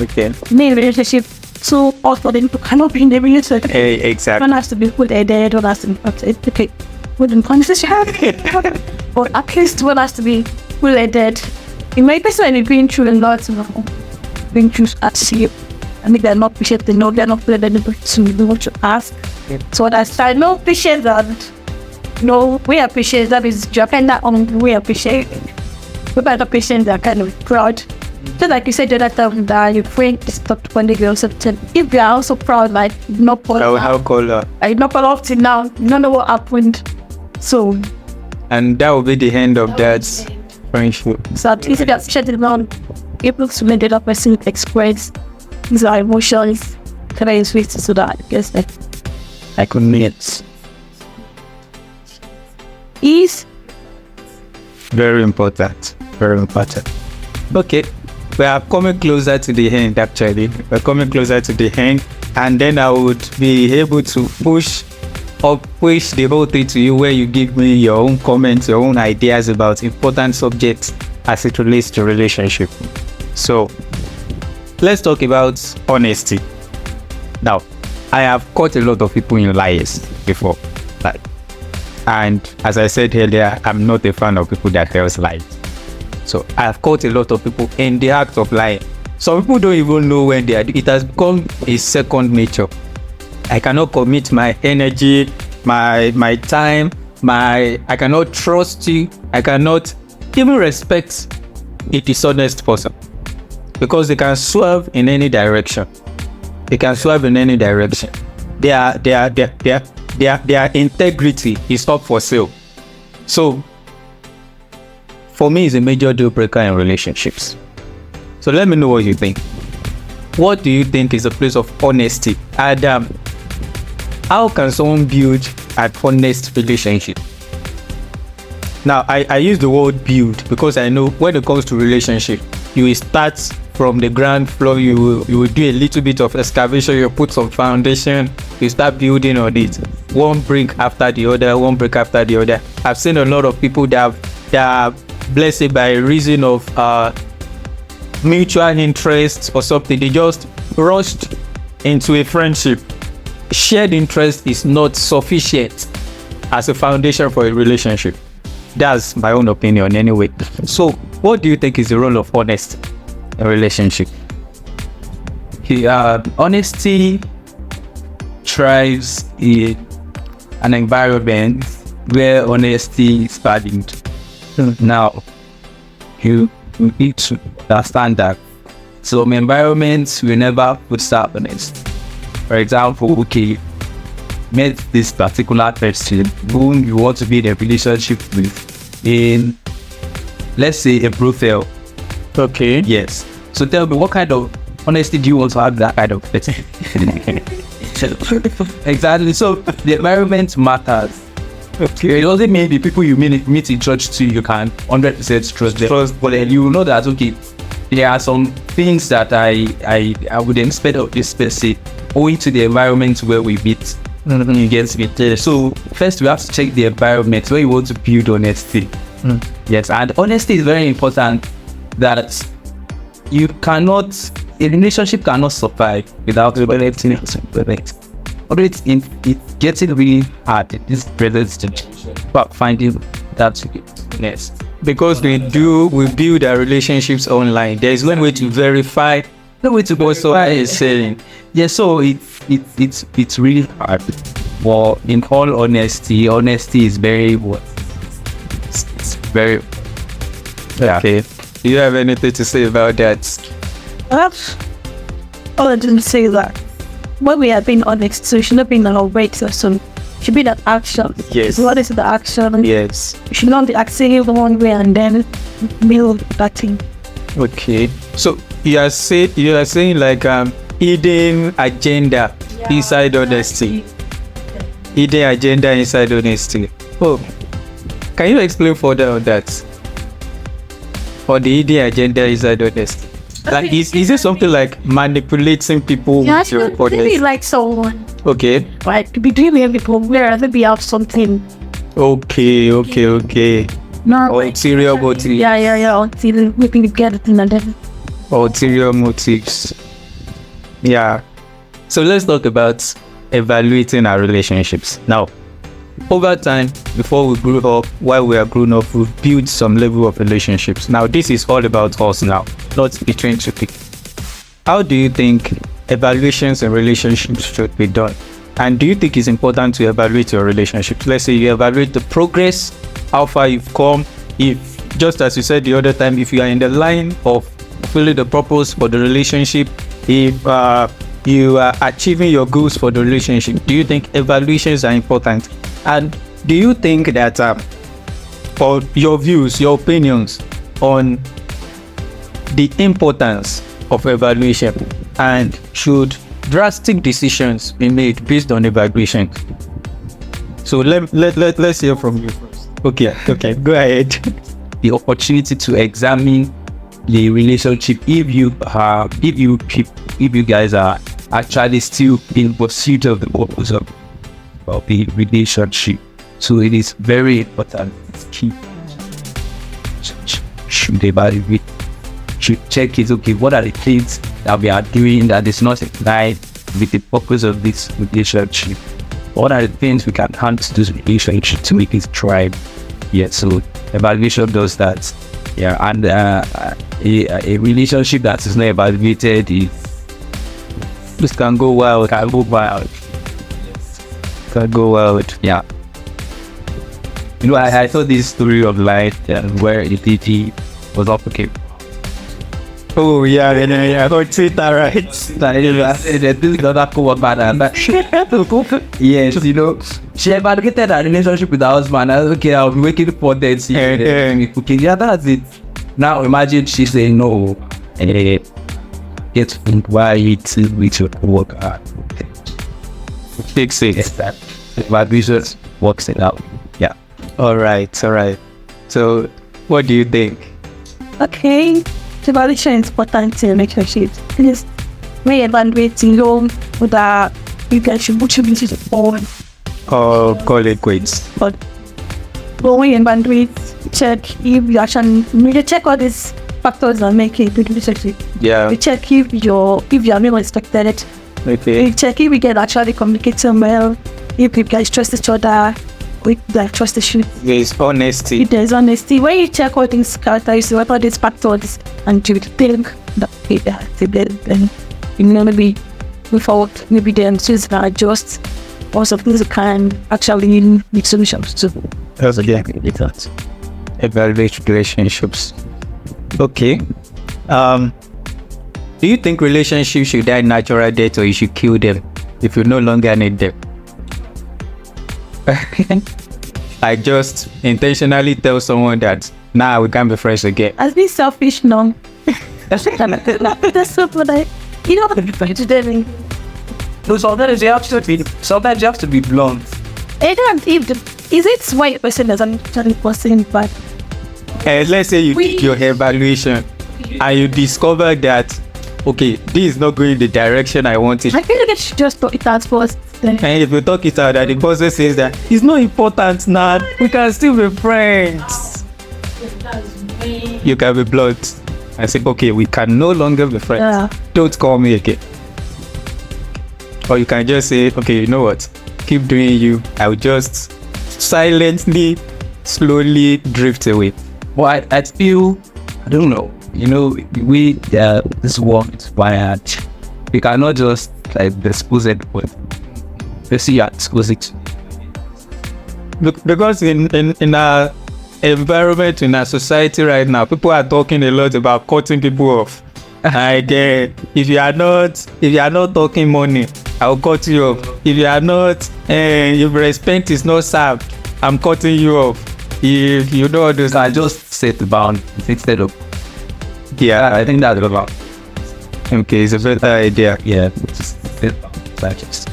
Okay. In a relationship, so also then you cannot be in the relationship. Exactly. One has to be good at it, one has to be okay. Wouldn't conversation. Or at least one has to be good at it. In my personally been through a lot, being through at sea. I mean, they're not patient, they know they're not good at it, so you know what to ask. So I started no patience and no, we appreciate that is Japan that on we appreciate. We better patient that kind of proud. Just like you said the other time that your friend stopped when the girl said, if you are also proud, like not pull How call her? like not pull off till now, you don't know what happened. So And that will be the end of that friendship. so at least if you are shutting down, able to let the other person express his or her emotions, can I switch so that I guess that I convenience. ease. Very important. Very important. Okay. We are coming closer to the end, actually. We're coming closer to the end. And then I would be able to push the whole thing to you, where you give me your own comments, your own ideas about important subjects as it relates to relationship. So let's talk about honesty. Now, I have caught a lot of people in lies before. And as I said earlier, I'm not a fan of people that tell lies. So I've caught a lot of people in the act of lying. Some people don't even know when they are. It has become a second nature. I cannot commit my energy, my time, I cannot trust you. I cannot even respect a dishonest person, because they can swerve in any direction. Their integrity is up for sale. So for me, it's a major deal breaker in relationships. So let me know what you think. What do you think is a place of honesty? Adam, how can someone build an honest relationship? Now, I use the word build because I know when it comes to relationship, you will start from the ground floor. You will do a little bit of excavation. You put some foundation. You start building on it. One brick after the other. I've seen a lot of people that are blessed by reason of mutual interest or something. They just rushed into a friendship. Shared interest is not sufficient as a foundation for a relationship. That's my own opinion anyway. So what do you think is the role of honesty in a relationship? Honesty thrives in an environment where honesty is valued. Now, you need to understand that some environments will never put that honest. For example, okay, met this particular person whom you want to be in a relationship with in, let's say, a brothel. Okay. Yes. So tell me, what kind of honesty do you want to have that kind of person? Exactly. So the environment matters. Okay. It doesn't mean the people you meet in church too, you can 100% trust them. But then you know that, okay, there are some things that I would expect of this person owing to the environment where we meet. You get me? So first we have to check the environment where you want to build honesty. Yes, and honesty is very important. That you cannot, a relationship cannot survive without honesty. It's getting really hard in this present situation, but finding that honest. Because we build our relationships online. There is no way to verify. No way to go. So I is saying, yeah. So it's really hard. Well, in all honesty is very what? It's very. Yeah. Okay. Do you have anything to say about that? Oh, I didn't say that. When we are being honest, so it should not be in our words or so. It should be that action. Yes. What is the action? Yes. You should not be acting one way and then build that thing. Okay. So you are saying like hidden agenda inside honesty. Hidden agenda inside honesty. Oh, can you explain further on that? For the hidden agenda inside honesty. Like is it something like manipulating people with your honesty? Maybe like someone. Okay. Like to be doing with people where they be have something. Okay. No. Ulterior motives. Yeah. Until we can get it and then. Ulterior motives. Yeah. So let's talk about evaluating our relationships. Now, over time, before we grew up, while we are grown up, we've built some level of relationships. Now, this is all about us now, not between two people. How do you think evaluations and relationships should be done? And do you think it's important to evaluate your relationships? Let's say you evaluate the progress, how far you've come. If, just as you said the other time, if you are in the line of fulfilling the purpose for the relationship, if you are achieving your goals for the relationship, do you think evaluations are important? And do you think that, for your views, your opinions on the importance of evaluation, and should drastic decisions be made based on evaluation? So let's hear from you first. Okay, go ahead. The opportunity to examine the relationship if you guys are actually still in pursuit of the purpose of the relationship. So it is very important. It's key. Should evaluate. Should check it. Okay, what are the things that we are doing that is not in line with the purpose of this relationship? What are the things we can enhance this relationship to make it thrive? Yeah. So evaluation does that. Yeah, and a relationship that is not evaluated is This can go wild. Can go wild. Can go wild. Yeah. You know, I saw this story of life where a lady was up okay. Oh yeah, I heard Twitter, right? Yes, you know, she evaluated her relationship with her husband. I was okay, I'll be waking up for that. Yeah, that's it. Now imagine she saying no. Get why it's we should work hard. Fix it. Yes, that evaluation works it out. Yeah. All right. So, what do you think? Okay. Evaluation is important in relationships. Please, when evaluating you that you guys should put your message forward. Or call it quits. But when you evaluate, check if you actually need to check all these factors that make a good relationship. Yeah. We check if you are not respected. Okay. We check if we can actually communicate well. If you guys trust each other, we like trust issue. There's honesty. If there's honesty, when you check all these characteristics, all these factors, and you think that then maybe move forward, maybe then choose to adjust. Also, things can actually need solutions to. That's exactly that. Evaluate relationships. Okay. Do you think relationships should die natural death, or you should kill them if you no longer need them? I just intentionally tell someone that now we can't be friends again. As being selfish, no. That's so funny. You know what I'm trying to do? No, sometimes you have to be blunt. I don't even. Is it why a person doesn't actually person, but Let's say you did your evaluation and you discover that, okay, this is not going the direction I wanted. I feel like I should just talk it out first. Then. And if you talk it out, and the person says that it's not important now, we can still be friends. You can be blunt and say, okay, we can no longer be friends. Yeah. Don't call me again. Or you can just say, okay, you know what? Keep doing you. I will just silently, slowly drift away. But I feel, I don't know, we this world is wired. We cannot just like dispose it with. You see, dispose it. Because in our environment, in our society right now, people are talking a lot about cutting people off. Like, if you are not talking money, I will cut you off. If you are not, if respect is not served, I'm cutting you off. If you don't understand, I just set the bound instead of. Yeah, I think that's about. okay, it's a better idea. Yeah, just set just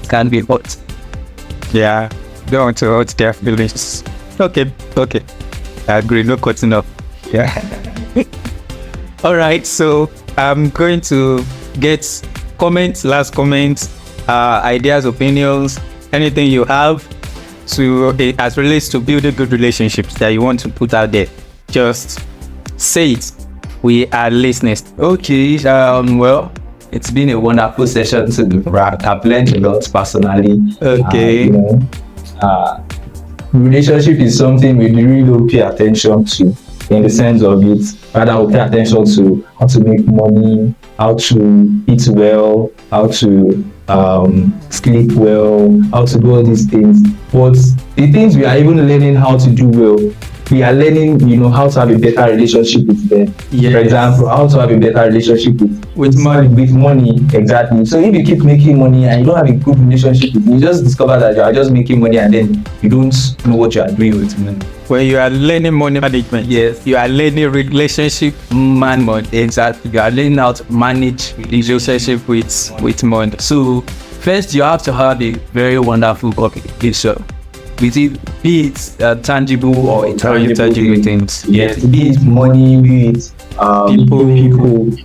can't be hot. Yeah, don't want to hurt their feelings. Okay, I agree. No cutting off. Yeah. All right, so I'm going to get last comments, ideas, opinions, anything you have to as relates to building good relationships that you want to put out there. Just say it. We are listening. Okay, well, it's been a wonderful session to the wrap. I've learned a lot personally. Okay. Relationship is something we really don't pay attention to, in the sense of it. Rather, we pay attention to how to make money, how to eat well, how to sleep well, how to do all these things. But the things we are even learning how to do well, we are learning, how to have a better relationship with them. Yes. For example, how to have a better relationship with money. With money, exactly. So if you keep making money and you don't have a good relationship with it, you just discover that you are just making money and then you don't know what you are doing with money. When you are learning money management, yes, you are learning relationship management. Exactly, you are learning how to manage relationship with money. So first, you have to have a very wonderful communication. Be it tangible or intangible things. Yes, be it money, be it people.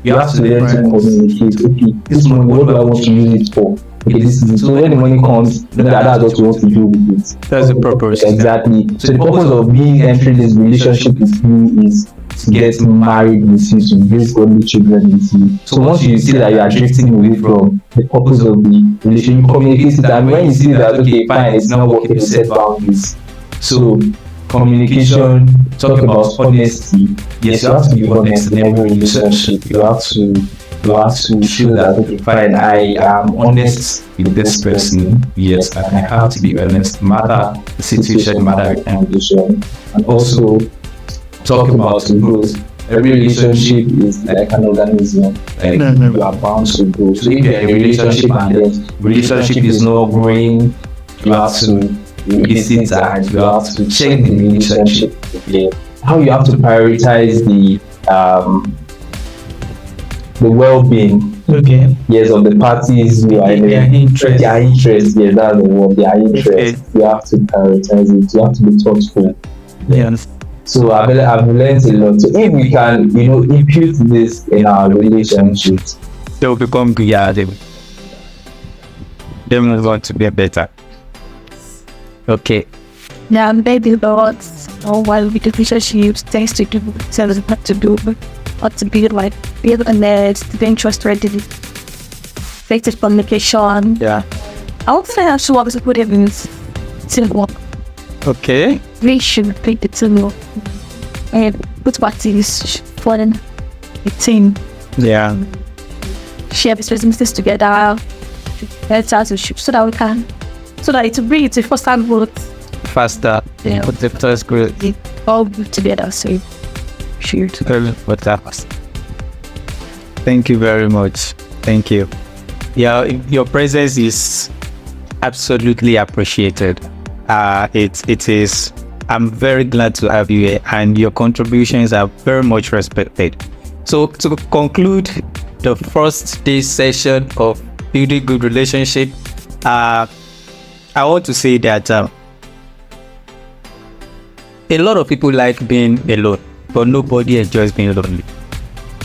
You have to learn to communicate. Okay, this money, what do I want to use it for? Okay, this is so when the money comes, that's what you want to do with it. That's the purpose. Exactly. So the purpose of being entering this relationship with you is to get married with you, to raise godly children with you. So once you see that you are drifting away from the purpose of the relationship, you communicate it, and when you see that, okay, fine, it's not working, you set boundaries. So communication, talk about honesty. Yes, you have to be honest in every relationship. You have to show that, okay, fine, I am honest with this person. Yes, and I have to be honest, no matter the situation, no matter the condition. And also talk about the growth. Every relationship is like an organism. Like you are bound to grow. So if you're in a relationship and the relationship is not growing, you have to visit and you have to check the relationship again. How you have to prioritize the well-being. Okay. Yes, of the parties who are in Their interest. Their interest. Yes, that's the word. Their interest. You have to prioritize it. You have to be thoughtful. Yes. So I've learned a lot. So if we can, impute this in our relationships, They will become good. Yeah, they will want to be better. Okay. Yeah, maybe lots. While with the relationships, things to do, things what to do, what to be like, be honest, to be trustworthy, effective communication. Yeah. I would say I should always put it in teamwork. Okay. We should pick the teamwork and put what is fun the team. Yeah. Share responsibilities together, let's so that we can, so that it will bring it to first time growth. Faster. Yeah. Put the first growth. All group together, so shoot. What happens? Thank you very much. Thank you. Yeah, your presence is absolutely appreciated. It is. I'm very glad to have you here, and your contributions are very much respected. So to conclude the first day session of building good relationship, I want to say that a lot of people like being alone, but nobody enjoys being lonely.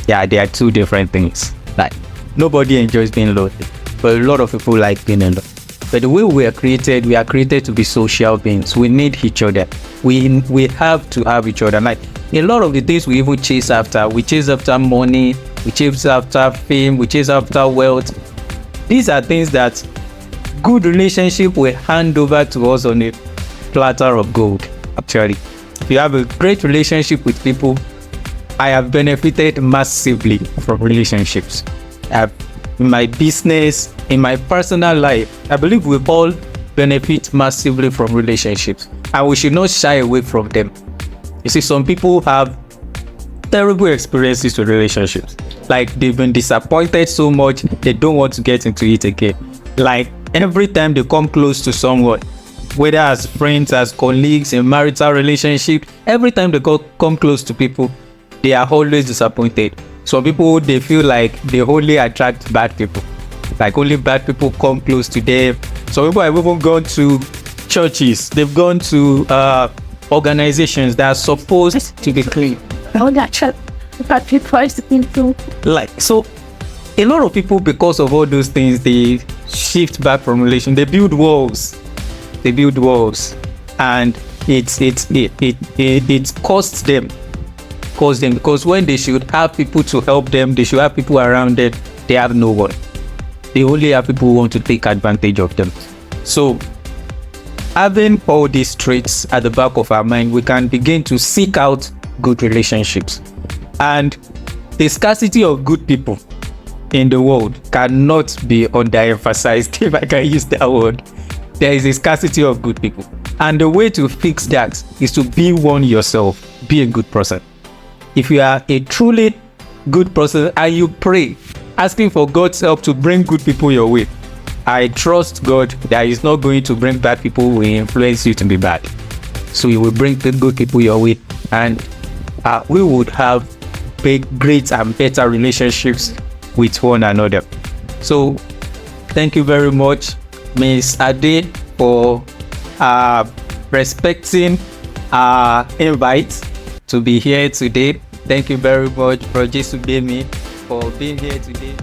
Yeah, they are two different things. Like, nobody enjoys being lonely, but a lot of people like being alone. But the way we are created to be social beings. We need each other. We have to have each other. Like, a lot of the things we even chase after money, we chase after fame, we chase after wealth. These are things that good relationship will hand over to us on a platter of gold. Actually, if you have a great relationship with people, I have benefited massively from relationships. In my business, in my personal life, I believe we all benefit massively from relationships, and we should not shy away from them. You see, some people have terrible experiences with relationships. Like, they've been disappointed so much, they don't want to get into it again. Like, every time they come close to someone, whether as friends, as colleagues, in marital relationship, every time they come close to people, they are always disappointed. Some people, they feel like they only attract bad people. Like, only bad people come close to them. Some people have even gone to churches. They've gone to organizations that are supposed to be clean. All that chat, bad people is the people. Like, so a lot of people, because of all those things, they shift back from relation. They build walls. And it costs them. Because when they should have people to help them, they should have people around them, they have no one. They only have people who want to take advantage of them. So, having all these traits at the back of our mind, we can begin to seek out good relationships. And the scarcity of good people in the world cannot be underemphasized, if I can use that word. There is a scarcity of good people. And the way to fix that is to be one yourself, be a good person. If you are a truly good person and you pray, asking for God's help to bring good people your way, I trust God that He's not going to bring bad people who will influence you to be bad. So He will bring the good people your way, and we would have great and better relationships with one another. So thank you very much, Ms. Ade, for respecting our invite to be here today. Thank you very much, Bro Jesu Bemi, for being here today.